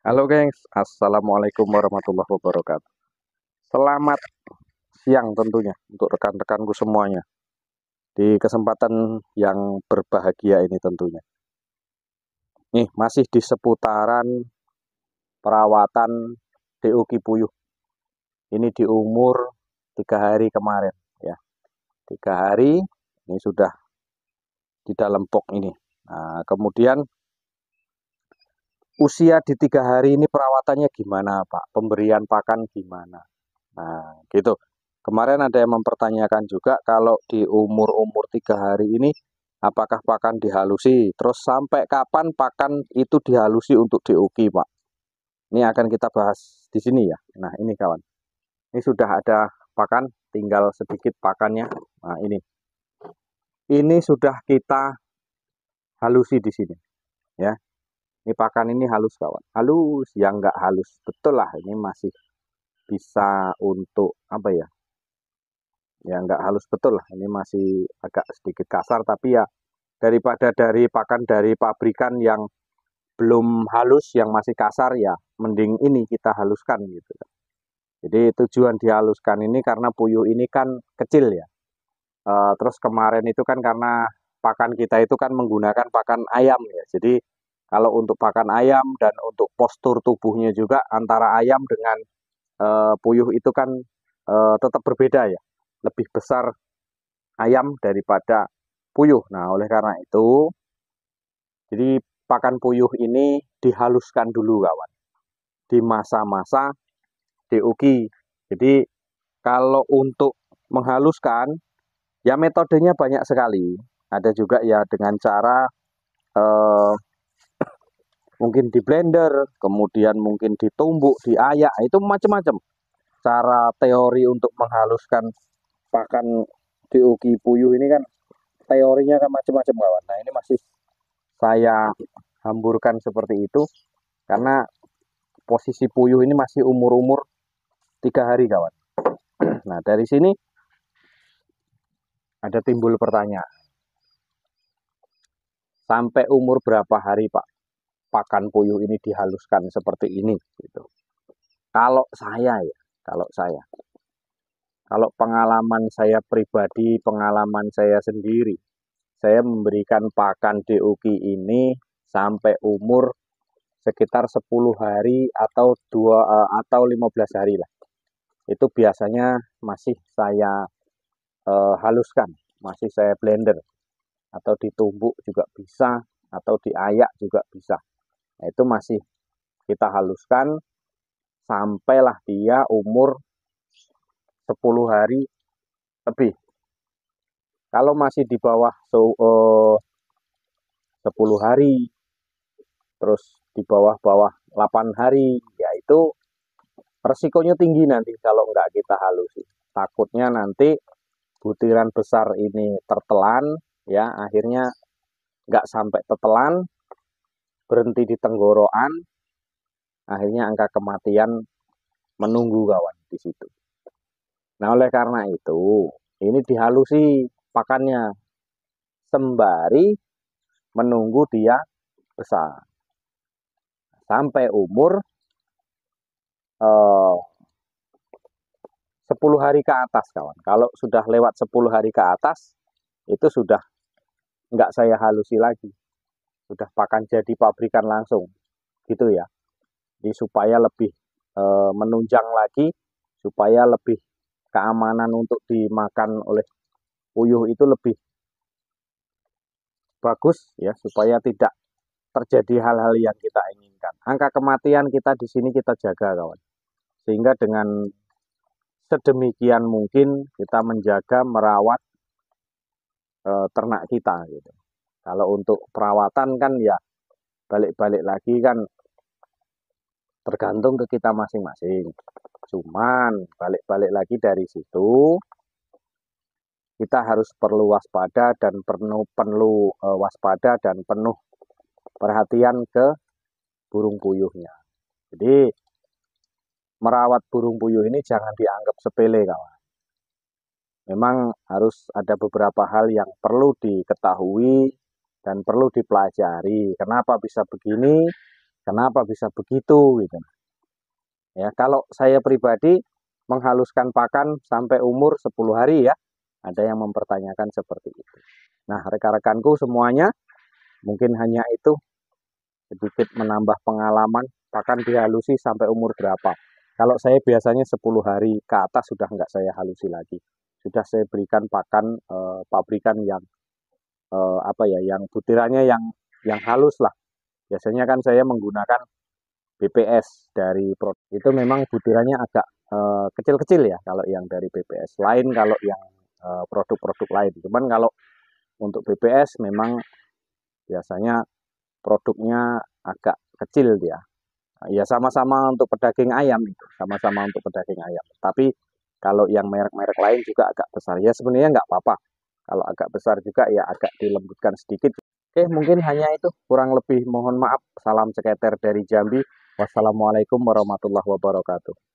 Halo gengs, Assalamualaikum warahmatullahi wabarakatuh. Selamat siang tentunya untuk rekan-rekanku semuanya di kesempatan yang berbahagia ini tentunya. Nih masih di seputaran perawatan DUK Puyuh. Ini di umur 3 hari kemarin ya. 3 hari ini sudah di dalam box ini. Nah, kemudian usia di 3 hari ini perawatannya gimana Pak? Pemberian pakan gimana? Nah, gitu. Kemarin ada yang mempertanyakan juga kalau di umur-umur 3 hari ini apakah pakan dihalusi? Terus sampai kapan pakan itu dihalusi untuk diuki, Pak? Ini akan kita bahas di sini ya. Nah, ini kawan. Ini sudah ada pakan, tinggal sedikit pakannya. Nah, ini. Ini sudah kita halusi di sini, ya. Ini pakan ini halus, kawan. Halus, yang nggak halus. Betul lah, ini masih bisa untuk apa ya? Ya nggak halus betul lah, ini masih agak sedikit kasar, tapi ya daripada dari pakan dari pabrikan yang belum halus, yang masih kasar, ya mending ini kita haluskan gitu. Jadi tujuan dihaluskan ini karena puyuh ini kan kecil ya. Terus kemarin itu kan karena pakan kita itu kan menggunakan pakan ayam ya, jadi kalau untuk pakan ayam dan untuk postur tubuhnya juga antara ayam dengan puyuh itu kan tetap berbeda ya, lebih besar ayam daripada puyuh. Nah, oleh karena itu, jadi pakan puyuh ini dihaluskan dulu, kawan. Di masa-masa DUK. Jadi, kalau untuk menghaluskan, ya metodenya banyak sekali. Ada juga ya dengan cara eh, mungkin di blender, kemudian mungkin ditumbuk, diayak, itu macam-macam. Cara teori untuk menghaluskan pakan DUK puyuh ini kan teorinya kan macam-macam, kawan. Nah, ini masih saya hamburkan seperti itu karena posisi puyuh ini masih umur-umur 3 hari, kawan. Nah, dari sini ada timbul pertanyaan, sampai umur berapa hari Pak pakan puyuh ini dihaluskan seperti ini gitu. Kalau saya ya, kalau pengalaman saya pribadi, pengalaman saya sendiri, saya memberikan pakan DUK ini sampai umur sekitar 10 hari atau 15 hari lah. Itu biasanya masih saya haluskan, masih saya blender atau ditumbuk juga bisa, atau diayak juga bisa. Nah, itu masih kita haluskan sampailah dia umur 10 hari lebih. Kalau masih di bawah 10 hari, terus di bawah-bawah 8 hari, yaitu resikonya tinggi nanti kalau nggak kita halusin. Takutnya nanti butiran besar ini tertelan, ya akhirnya nggak sampai tetelan, berhenti di tenggorokan, akhirnya angka kematian menunggu, kawan, di situ. Nah, oleh karena itu, ini dihalusi pakannya sembari menunggu dia besar. Sampai umur eh, 10 hari ke atas, kawan. Kalau sudah lewat 10 hari ke atas, itu sudah nggak saya halusi lagi. Sudah pakan jadi pabrikan langsung, gitu ya. Jadi supaya lebih menunjang lagi, supaya lebih keamanan untuk dimakan oleh puyuh itu lebih bagus ya, supaya tidak terjadi hal-hal yang kita inginkan. Angka kematian kita di sini kita jaga, kawan. Sehingga dengan sedemikian mungkin kita menjaga merawat ternak kita gitu. Kalau untuk perawatan kan ya balik-balik lagi kan tergantung ke kita masing-masing. Cuman balik-balik lagi dari situ kita harus perlu waspada dan perlu waspada dan penuh perhatian ke burung puyuhnya. Jadi merawat burung puyuh ini jangan dianggap sepele, kawan. Memang harus ada beberapa hal yang perlu diketahui dan perlu dipelajari. Kenapa bisa begini? Kenapa bisa begitu gitu. Ya, kalau saya pribadi menghaluskan pakan sampai umur 10 hari ya. Ada yang mempertanyakan seperti itu. Nah, rekan-rekanku semuanya mungkin hanya itu sedikit menambah pengalaman pakan dihalusi sampai umur berapa. Kalau saya biasanya 10 hari ke atas sudah nggak saya halusi lagi. Sudah saya berikan pakan pabrikan yang apa ya, yang butirannya yang halus lah. Biasanya kan saya menggunakan BPS dari produk itu memang butirannya agak kecil-kecil ya kalau yang dari BPS. Lain kalau yang produk-produk lain. Cuman kalau untuk BPS memang biasanya produknya agak kecil dia. Ya sama-sama untuk pedaging ayam itu, sama-sama untuk pedaging ayam. Tapi kalau yang merek-merek lain juga agak besar. Ya sebenarnya nggak apa-apa. Kalau agak besar juga ya agak dilembutkan sedikit. Oke, mungkin hanya itu. Kurang lebih mohon maaf. Salam seketer dari Jambi. Wassalamualaikum warahmatullahi wabarakatuh.